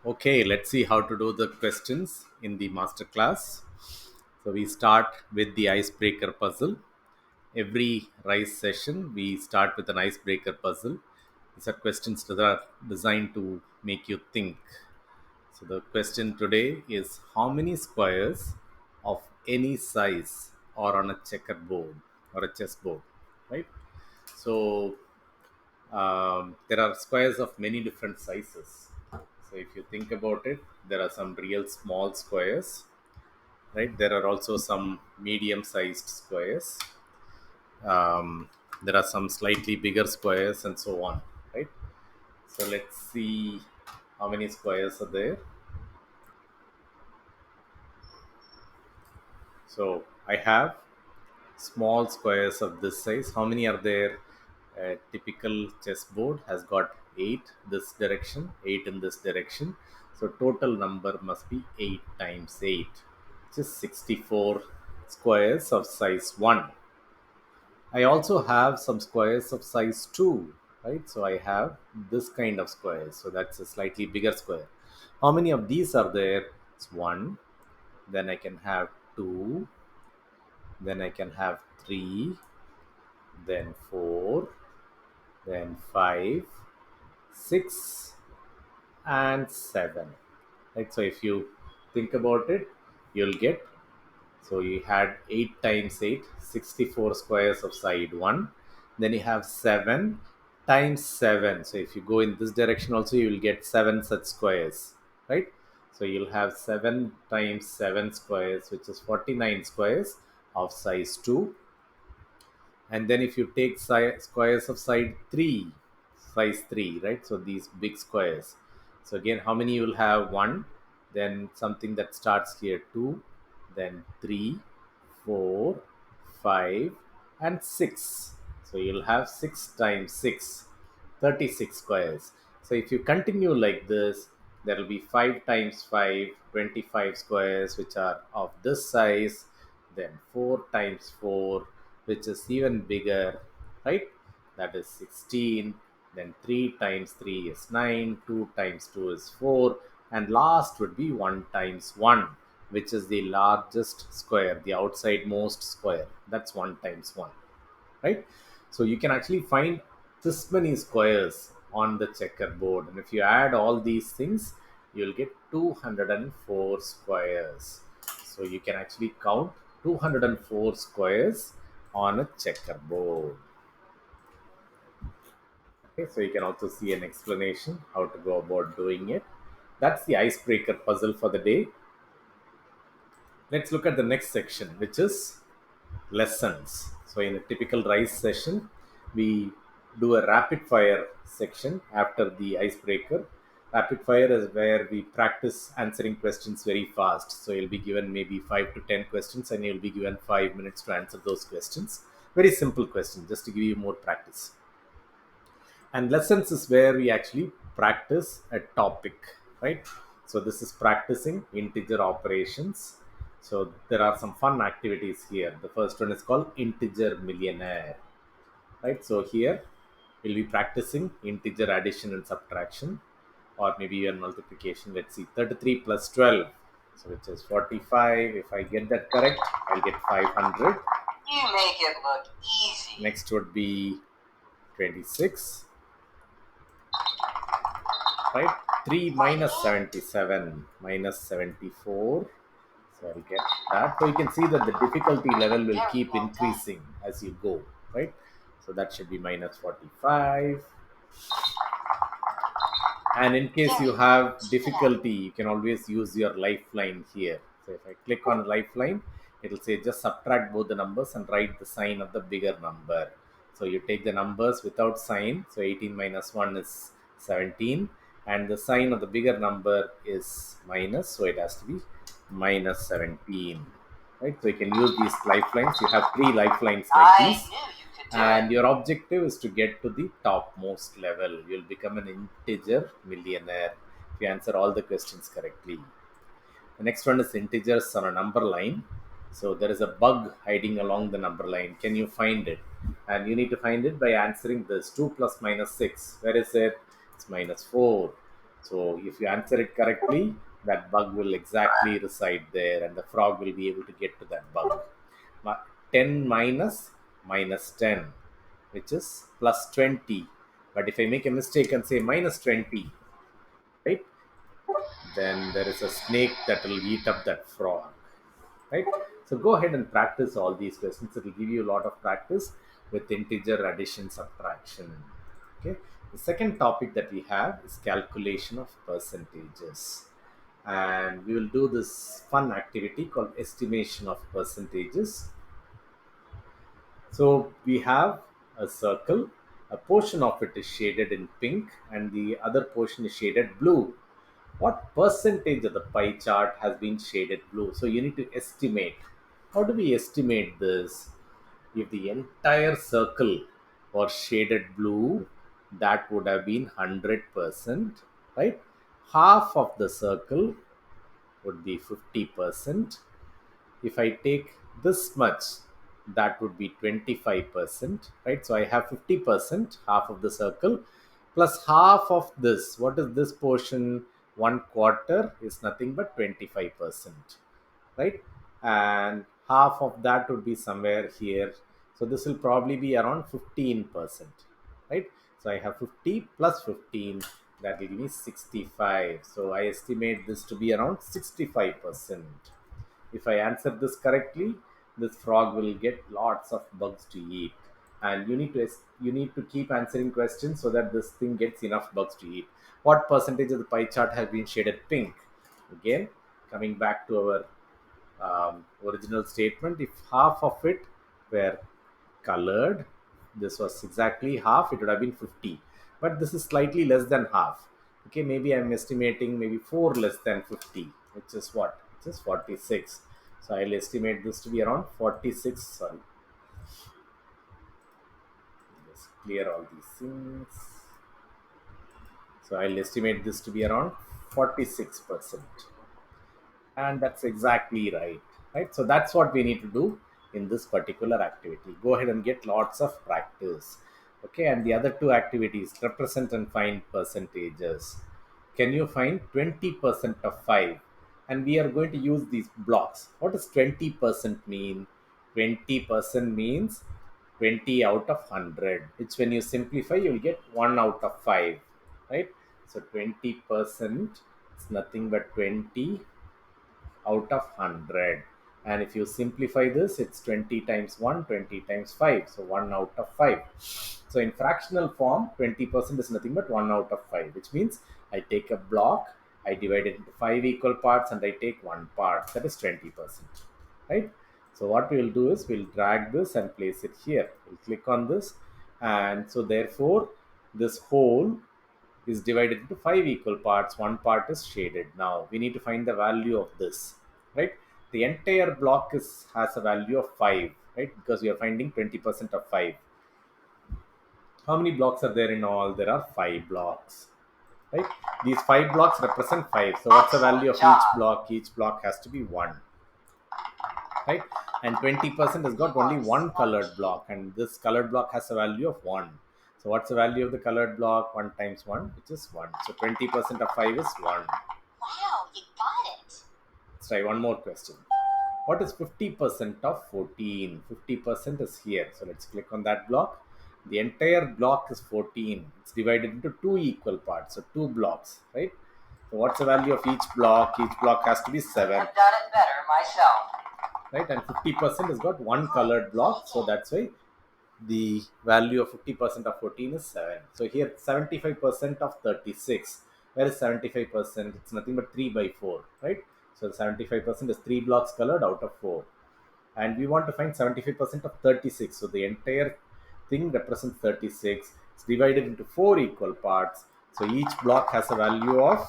Okay, let's see how to do the questions in the master class. So we start with the icebreaker puzzle. Every RISE session, we start with an icebreaker puzzle. These are questions that are designed to make you think. So the question today is how many squares of any size are on a checkerboard or a chessboard, right? So there are squares of many different sizes. So if you think about it, there are some real small squares, right? There are also some medium sized squares. There are some slightly bigger squares and so on, right? So let's see how many squares are there. So I have small squares of this size. How many are there? A typical chessboard has got 8 this direction, 8 in this direction. So total number must be 8 times 8, which is 64 squares of size 1. I also have some squares of size 2, right? So I have this kind of squares. So that's a slightly bigger square. How many of these are there? It's 1. Then I can have 2. Then I can have 3. Then 4, then 5, 6, and 7. Right? So if you think about it, you'll get, so you had 8 times 8, 64 squares of side 1. Then you have 7 times 7. So if you go in this direction also, you will get 7 such squares, right? So you'll have 7 times 7 squares, which is 49 squares of size 2. And then if you take squares of side 3, size 3, right? So these big squares. So again, how many you will have? 1, then something that starts here, 2, then 3, 4, 5, and 6. So you'll have 6 times 6, 36 squares. So if you continue like this, there will be 5 times 5, 25 squares, which are of this size. Then 4 times 4, which is even bigger, right? That is 16. Then 3 times 3 is 9, 2 times 2 is 4, and last would be 1 times 1, which is the largest square, the outside most square. That's 1 times 1, right? So you can actually find this many squares on the checkerboard, and if you add all these things, you'll get 204 squares. So you can actually count 204 squares on a checkerboard. Okay, so you can also see an explanation how to go about doing it. That's the icebreaker puzzle for the day. Let's look at the next section, which is lessons. So, in a typical RISE session, we do a rapid fire section after the icebreaker. Rapid fire is where we practice answering questions very fast. So, you'll be given maybe 5 to 10 questions, and you'll be given 5 minutes to answer those questions. Very simple questions, just to give you more practice. And lessons is where we actually practice a topic, right? So this is practicing integer operations. So there are some fun activities here. The first one is called integer millionaire, right? So here we'll be practicing integer addition and subtraction, or maybe even multiplication. Let's see, 33 plus 12, so which is 45. If I get that correct, I'll get 500. You make it look easy. Next would be 26, right? 3 minus 77 minus 74. So I'll get that. So you can see that the difficulty level will keep increasing as you go, right? So that should be minus 45. And in case you have difficulty, you can always use your lifeline here. So if I click on lifeline, it'll say just subtract both the numbers and write the sign of the bigger number. So you take the numbers without sign. So 18 minus 1 is 17. And the sign of the bigger number is minus. So it has to be minus 17. Right? So you can use these lifelines. You have 3 lifelines like I these, knew you could do and it. your objective is to get to the topmost level. You'll become an integer millionaire if you answer all the questions correctly. The next one is integers on a number line. So there is a bug hiding along the number line. Can you find it? And you need to find it by answering this 2 plus minus 6. Where is it? It's minus 4. So if you answer it correctly, that bug will exactly reside there and the frog will be able to get to that bug. 10 minus minus 10, which is plus 20. But if I make a mistake and say minus 20, right, then there is a snake that will eat up that frog, right? So go ahead and practice all these questions. It will give you a lot of practice with integer addition, subtraction. Okay. The second topic that we have is calculation of percentages, and we will do this fun activity called estimation of percentages. So we have a circle, a portion of it is shaded in pink and the other portion is shaded blue. What percentage of the pie chart has been shaded blue? So you need to estimate. How do we estimate this? If the entire circle was shaded blue, that would have been 100%, right? Half of the circle would be 50%. If I take this much, that would be 25%, right? So I have 50%, half of the circle, plus half of this. What is this portion? One quarter is nothing but 25%, right? And half of that would be somewhere here. So this will probably be around 15%, right? So I have 50 plus 15, that will give me 65. So I estimate this to be around 65%. If I answer this correctly, this frog will get lots of bugs to eat. And you need to keep answering questions so that this thing gets enough bugs to eat. What percentage of the pie chart has been shaded pink? Again, coming back to our original statement, if half of it were colored, this was exactly half, it would have been 50. But this is slightly less than half. Okay, maybe I'm estimating maybe 4 less than 50, which is what? Which is 46. So I'll estimate this to be around 46. Sorry, just clear all these things. So I'll estimate this to be around 46%. And that's exactly right? So that's what we need to do in this particular activity. Go ahead and get lots of practice. Okay, and the other two activities, represent and find percentages. Can you find 20% of 5? And we are going to use these blocks. What does 20% mean? 20% means 20 out of 100, which when you simplify you will get 1 out of 5, right? So 20% is nothing but 20 out of 100. And if you simplify this, it's 20 times 1, 20 times 5, so 1 out of 5. So in fractional form, 20% is nothing but 1 out of 5, which means I take a block, I divide it into 5 equal parts, and I take one part, that is 20%, right? So what we will do is we'll drag this and place it here. We'll click on this, and so therefore this whole is divided into 5 equal parts. One part is shaded. Now we need to find the value of this, right? The entire block has a value of 5, right? Because we are finding 20% of 5. How many blocks are there in all? There are 5 blocks, right? These 5 blocks represent 5. So what's the value of Excellent each job. block? Each block has to be 1, right? And 20% has got only one colored block, and this colored block has a value of 1. So what's the value of the colored block? 1 times 1, which is 1. So 20% of 5 is 1. Wow, you got it. Let's try one more question. What is 50% of 14? 50% is here. So let's click on that block. The entire block is 14. It's divided into 2 equal parts. So 2 blocks, right? So what's the value of each block? Each block has to be 7, I've done it better myself. right? And 50% has got one colored block. So that's why the value of 50% of 14 is 7. So here 75% of 36. Where is 75%? It's nothing but 3 by 4, right? So 75% is 3 blocks colored out of 4. And we want to find 75% of 36. So the entire thing represents 36. It's divided into 4 equal parts. So each block has a value of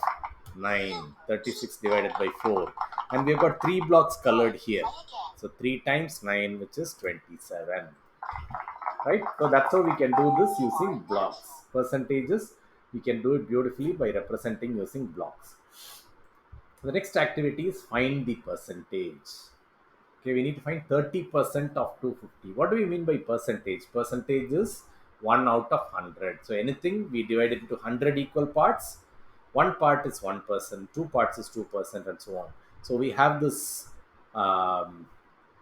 9. 36 divided by 4. And we've got 3 blocks colored here. So 3 times 9, which is 27, right? So that's how we can do this using blocks. Percentages, we can do it beautifully by representing using blocks. The next activity is find the percentage. Okay, we need to find 30% of 250. What do we mean by percentage? Percentage is 1 out of 100. So anything we divide it into 100 equal parts, one part is 1%, two parts is 2%, and so on. So we have this um,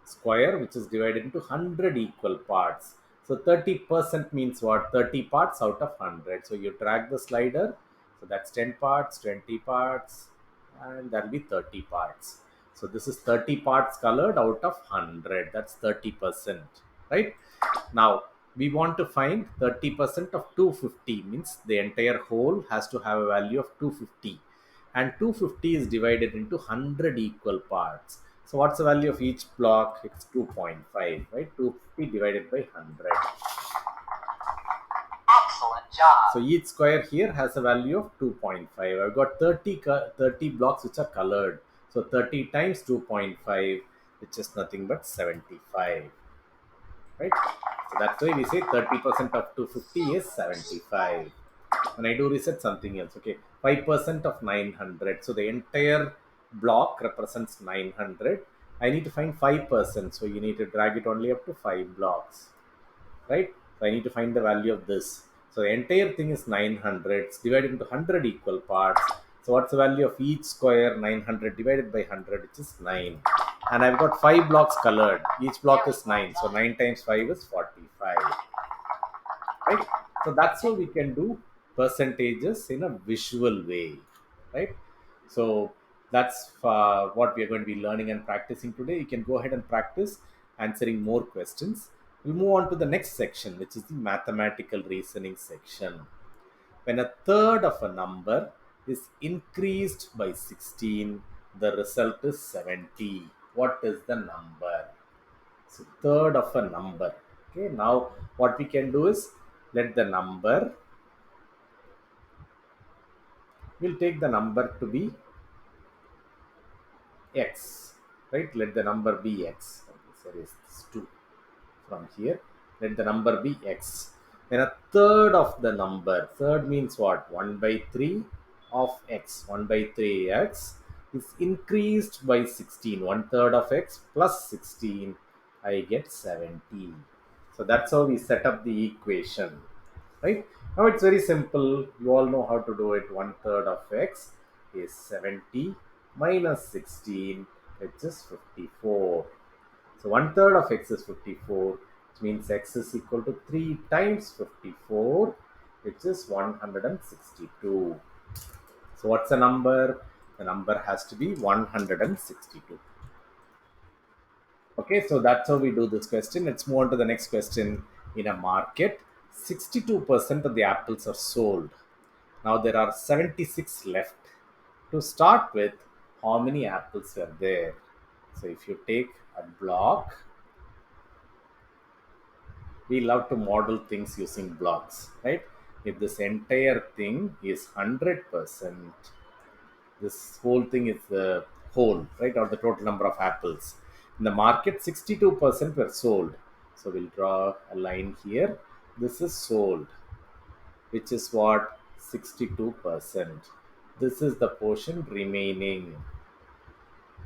square which is divided into 100 equal parts. So 30% means what? 30 parts out of 100. So you drag the slider. So that's 10 parts, 20 parts, and that'll be 30 parts. So this is 30 parts colored out of 100. That's 30%, right? Now we want to find 30% of 250, means the entire whole has to have a value of 250, and 250 is divided into 100 equal parts. So what's the value of each block? It's 2.5, right? 250 divided by 100. Excellent job. So each square here has a value of 2.5. I've got 30 blocks which are colored. So 30 times 2.5, which is nothing but 75, right? So that's why we say 30% of 250 is 75. When I do reset, something else. Okay, 5% of 900. So the entire block represents 900. I need to find 5%. So you need to drag it only up to 5 blocks, right? So I need to find the value of this. So the entire thing is 900. It's divided into 100 equal parts. So what's the value of each square? 900 divided by 100, which is 9. And I've got 5 blocks colored. Each block is 9. So 9 times 5 is 45. Right? So that's how we can do percentages in a visual way, right? So that's what we are going to be learning and practicing today. You can go ahead and practice answering more questions. We'll move on to the next section, which is the mathematical reasoning section. When a third of a number is increased by 16, the result is 70. What is the number? So third of a number. Okay, now what we can do is let the number, we'll take the number to be x, right? Let the number be x. Okay, so there is this 2 from here. Let the number be x. Then a third of the number, third means what? 1 by 3 of x, 1 by 3x is increased by 16. One third of x plus 16, I get 70. So that's how we set up the equation, right? Now it's very simple. You all know how to do it. One third of x is 70 minus 16, which is 54. So one third of x is 54, which means x is equal to 3 times 54, which is 162. So what's the number? The number has to be 162. Okay, so that's how we do this question. Let's move on to the next question. In a market, 62% of the apples are sold. Now there are 76 left. To start with, how many apples were there? So if you take a block, we love to model things using blocks, right? If this entire thing is 100%, this whole thing is the whole, right, or the total number of apples. In the market, 62% were sold. So we'll draw a line here. This is sold, which is what? 62%. This is the portion remaining,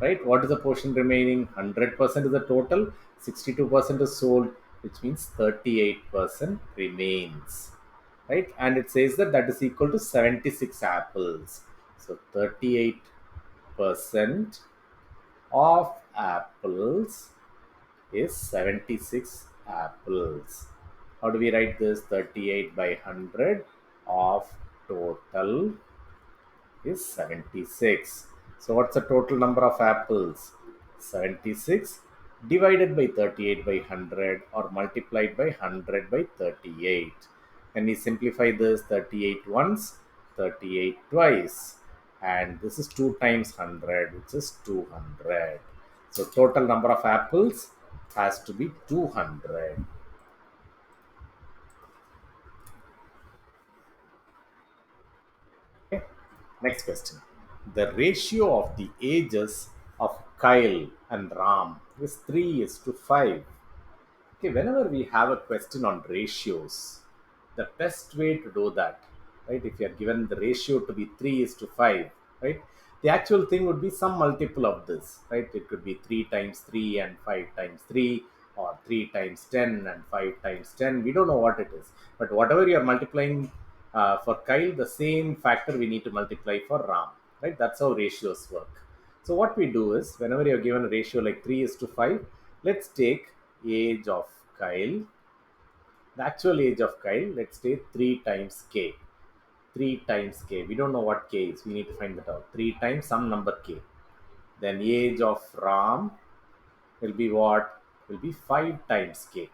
right? What is the portion remaining? 100% is the total, 62% is sold, which means 38% remains, right? And it says that that is equal to 76 apples. So 38% of apples is 76 apples. How do we write this? 38 by 100 of total is 76. So what's the total number of apples? 76 divided by 38 by 100, or multiplied by 100 by 38. When we simplify this, 38 once, 38 twice, and this is 2 times 100, which is 200. So total number of apples has to be 200. Okay. Next question. The ratio of the ages of Kyle and Ram is 3 is to 5. Okay, whenever we have a question on ratios, the best way to do that, right? If you are given the ratio to be 3 is to 5, right? The actual thing would be some multiple of this, right? It could be 3 times 3 and 5 times 3, or 3 times 10 and 5 times 10. We don't know what it is. But whatever you are multiplying For Kyle, the same factor we need to multiply for Ram, right? That's how ratios work. So what we do is, whenever you're given a ratio like 3 is to 5, let's take age of Kyle, the actual age of Kyle, let's say 3 times k. 3 times k. We don't know what k is. We need to find that out. 3 times some number k. Then age of Ram will be what? Will be 5 times k.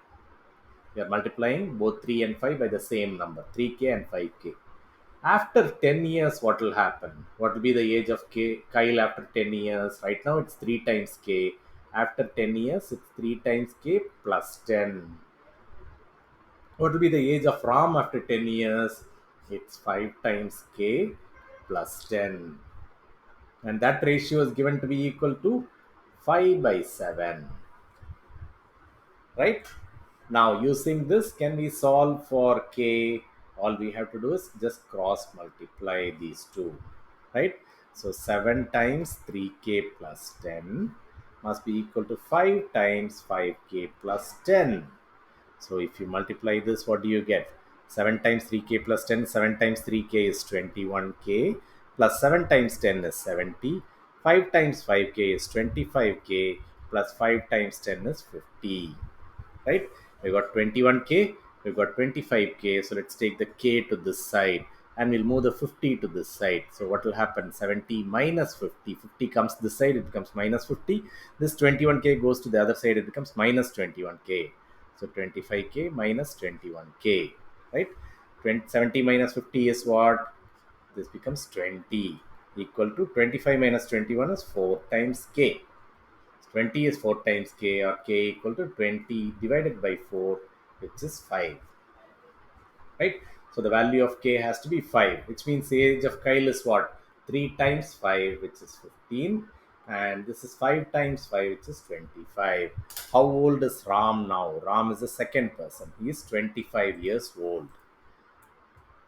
We are multiplying both 3 and 5 by the same number, 3k and 5k. After 10 years, what will happen? What will be the age of Kyle after 10 years? Right now, it's 3 times k. After 10 years, it's 3 times k plus 10. What will be the age of Ram after 10 years? It's 5 times k plus 10. And that ratio is given to be equal to 5 by 7. Right? Now, using this, can we solve for k? All we have to do is just cross multiply these two, right? So 7 times 3k plus 10 must be equal to 5 times 5k plus 10. So if you multiply this, what do you get? 7 times 3k plus 10, 7 times 3k is 21k, plus 7 times 10 is 70, 5 times 5k is 25k, plus 5 times 10 is 50, right? We got 21k, we got 25k. So let's take the k to this side and we'll move the 50 to this side. So what will happen? 70 minus 50. 50 comes this side, it becomes minus 50. This 21k goes to the other side, it becomes minus 21k. So 25k minus 21k, right? 70 minus 50 is what? This becomes 20, equal to 25 minus 21 is 4 times k. 20 is 4 times k, or k equal to 20 divided by 4, which is 5, right? So the value of k has to be 5, which means age of Kyle is what? 3 times 5, which is 15, and this is 5 times 5, which is 25. How old is Ram now? Ram is the second person. He is 25 years old,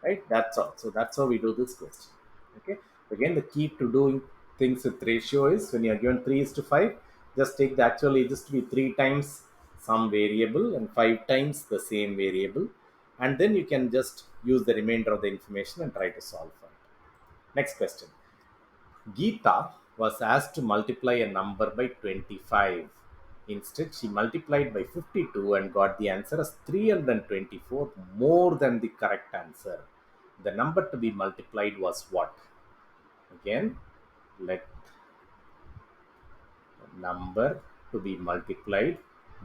right? That's all. So that's how we do this question. Okay. Again, the key to doing things with ratio is, when you are given 3 is to 5, just take the actual ages to be 3 times some variable and 5 times the same variable, and then you can just use the remainder of the information and try to solve for it. Next question. Geeta was asked to multiply a number by 25. Instead, she multiplied by 52 and got the answer as 324, more than the correct answer. The number to be multiplied was what? Again, let number to be multiplied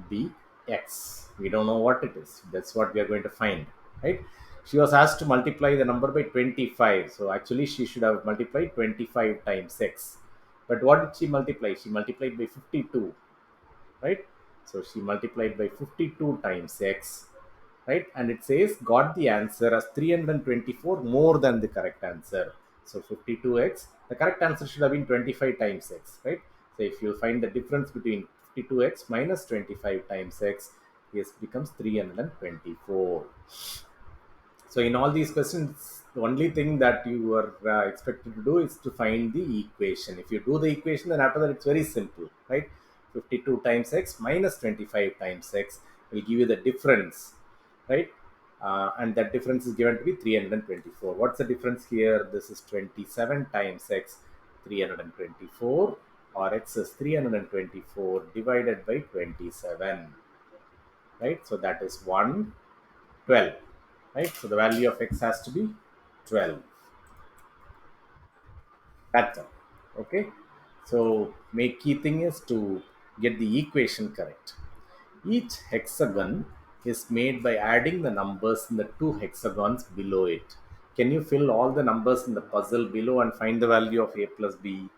be x. We don't know what it is. That's what we are going to find, right? She was asked to multiply the number by 25. So actually, she should have multiplied 25 times x. But what did she multiply? She multiplied by 52, right? So she multiplied by 52 times x, right? And it says got the answer as 324, more than the correct answer. So 52x, the correct answer should have been 25 times x, right? So if you find the difference between 52x minus 25 times x, this becomes 324. So in all these questions, the only thing that you are expected to do is to find the equation. If you do the equation, then after that it's very simple, right? 52 times x minus 25 times x will give you the difference, right? And that difference is given to be 324. What's the difference here? This is 27 times x, 324, or x is 324 divided by 27, right? So that is 112, right? So the value of x has to be 12. That's all. Okay. So make key thing is to get the equation correct. Each hexagon is made by adding the numbers in the two hexagons below it. Can you fill all the numbers in the puzzle below and find the value of a plus b?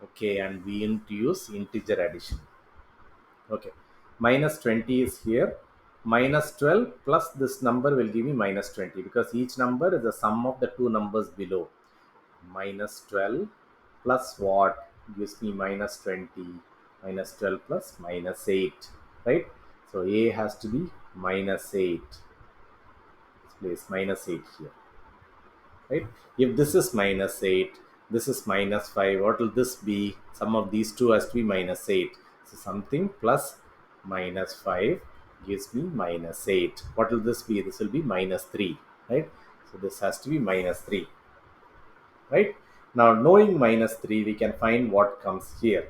Okay, and we need to use integer addition. Okay, minus 20 is here. Minus 12 plus this number will give me minus 20, because each number is the sum of the two numbers below. Minus 12 plus what gives me minus 20? Minus 12 plus minus 8, right? So a has to be minus 8. Let's place minus 8 here, right? If this is minus 8, this is minus 5, what will this be? Sum of these two has to be minus 8. So something plus minus 5 gives me minus 8. What will this be? This will be minus 3, right? So this has to be minus 3, right? Now, knowing minus 3, we can find what comes here.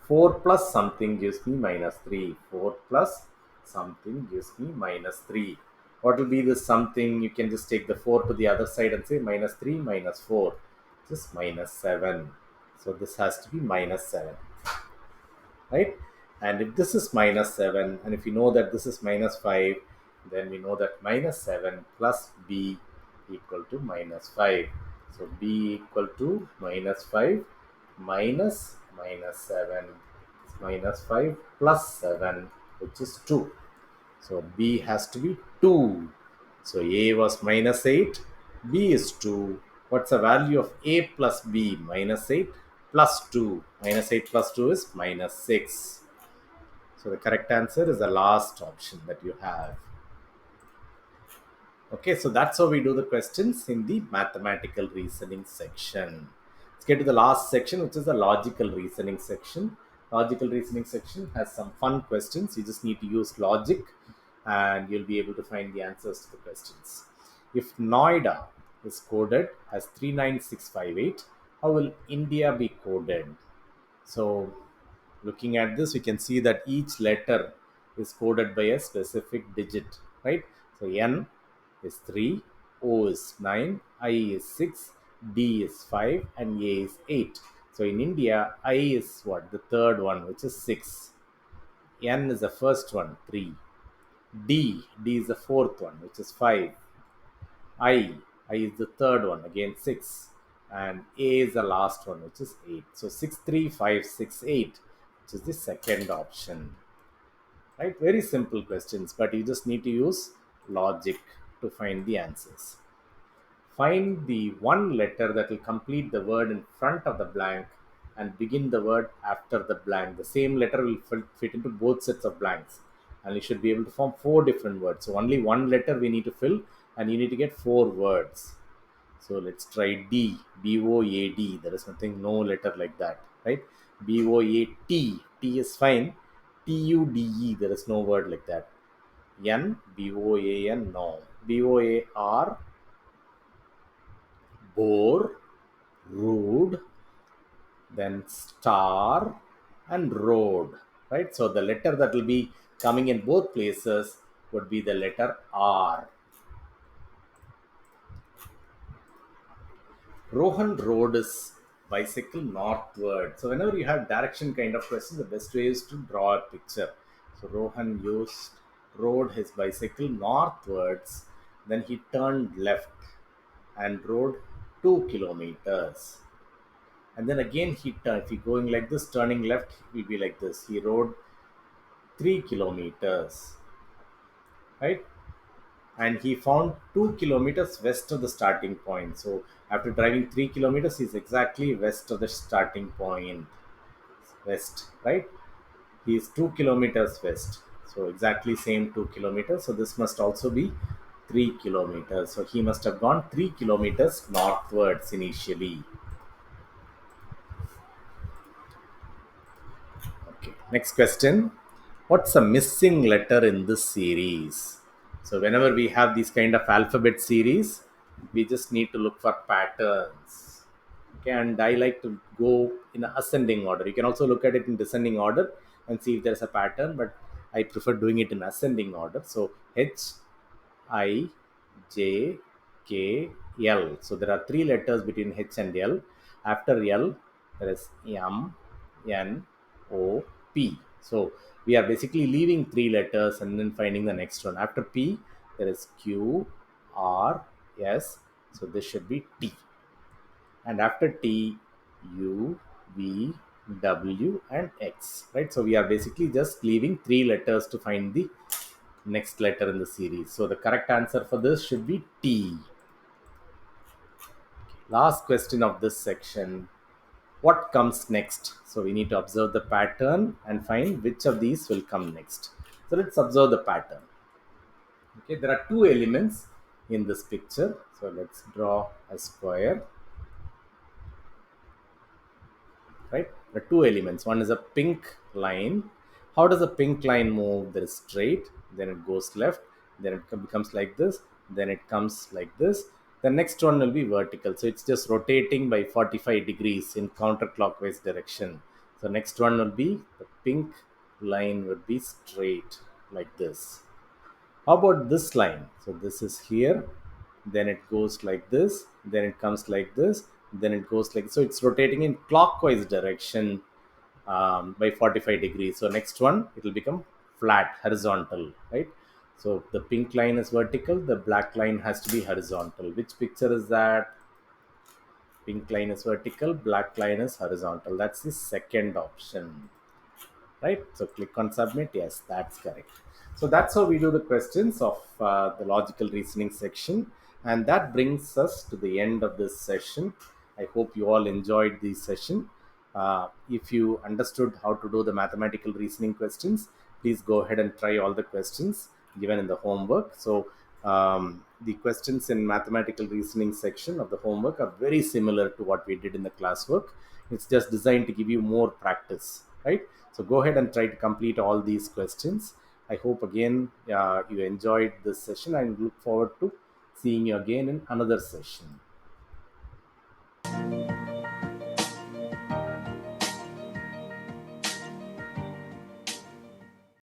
4 plus something gives me minus 3. 4 plus something gives me minus 3. What will be this something? You can just take the 4 to the other side and say minus 3 minus 4, just minus 7. So this has to be minus 7, right? And if this is minus 7, and if you know that this is minus 5, then we know that minus 7 plus b equal to minus 5. So b equal to minus 5 minus minus 7 is minus 5 plus 7, which is 2. So b has to be 2. So a was minus 8, b is 2. What's the value of a plus b? Minus 8 plus 2. Minus 8 plus 2 is minus 6. So the correct answer is the last option that you have. Okay, so that's how we do the questions in the mathematical reasoning section. Let's get to the last section, which is the logical reasoning section. Logical reasoning section has some fun questions. You just need to use logic and you'll be able to find the answers to the questions. If Noida is coded as 39658, how will India be coded? So, looking at this, we can see that each letter is coded by a specific digit, right? So, N is 3, O is 9, I is 6, D is 5, and A is 8. So, in India, I is what? The third one, which is 6. N is the first one, 3. D is the fourth one, which is 5. I is the third one, again 6. And A is the last one, which is 8. So 6, 3, 5, 6, 8, which is the second option. Right? Very simple questions, but you just need to use logic to find the answers. Find the one letter that will complete the word in front of the blank and begin the word after the blank. The same letter will fit into both sets of blanks, and you should be able to form four different words. So only one letter we need to fill, and you need to get four words. So let's try D. B O A D. There is nothing, no letter like that, right? B O A T. T is fine. T U D E. There is no word like that. N. B O A N. No. B O A R. Bore, rude, then star, and road, right? So the letter that will be coming in both places would be the letter R. Rohan rode his bicycle northward. So whenever you have direction kind of question, the best way is to draw a picture. So Rohan rode his bicycle northwards, then he turned left and rode 2 kilometers. And then again he turned. If he going like this, turning left, he will be like this. He rode 3 kilometers, right? And he found 2 kilometers west of the starting point. So after driving 3 kilometers, he's exactly west of the starting point. West, right? He is 2 kilometers west. So exactly same 2 kilometers. So this must also be 3 kilometers. So he must have gone 3 kilometers northwards initially. Okay, next question. What's a missing letter in this series? So, whenever we have these kind of alphabet series, we just need to look for patterns. Okay, and I like to go in ascending order. You can also look at it in descending order and see if there's a pattern, but I prefer doing it in ascending order. So, H, I, J, K, L. So there are three letters between H and L. After L, there is M, N, O, P. So we are basically leaving three letters and then finding the next one. After P, there is Q, R, S. So this should be T. And after T, U, V, W, and X. Right. So we are basically just leaving three letters to find the next letter in the series. So the correct answer for this should be T. Last question of this section. What comes next? So we need to observe the pattern and find which of these will come next. So let's observe the pattern. Okay, there are two elements in this picture. So let's draw a square. Right? There are two elements. One is a pink line. How does a pink line move? There is straight, then it goes left, then it becomes like this, then it comes like this, The next one will be vertical, so it's just rotating by 45 degrees in counterclockwise direction. So next one will be the pink line would be straight like this. How about this line? So this is here, then it goes like this, then it comes like this, then it goes like so. It's rotating in clockwise direction by 45 degrees. So next one it will become flat, horizontal, right? So the pink line is vertical, the black line has to be horizontal. Which picture is that? Pink line is vertical, black line is horizontal. That's the second option, right? So click on submit. Yes, that's correct. So that's how we do the questions of the logical reasoning section. And that brings us to the end of this session. I hope you all enjoyed the session. If you understood how to do the mathematical reasoning questions, please go ahead and try all the questions given in the homework. So the questions in mathematical reasoning section of the homework are very similar to what we did in the classwork. It's just designed to give you more practice, right? So go ahead and try to complete all these questions. I hope again you enjoyed this session and look forward to seeing you again in another session.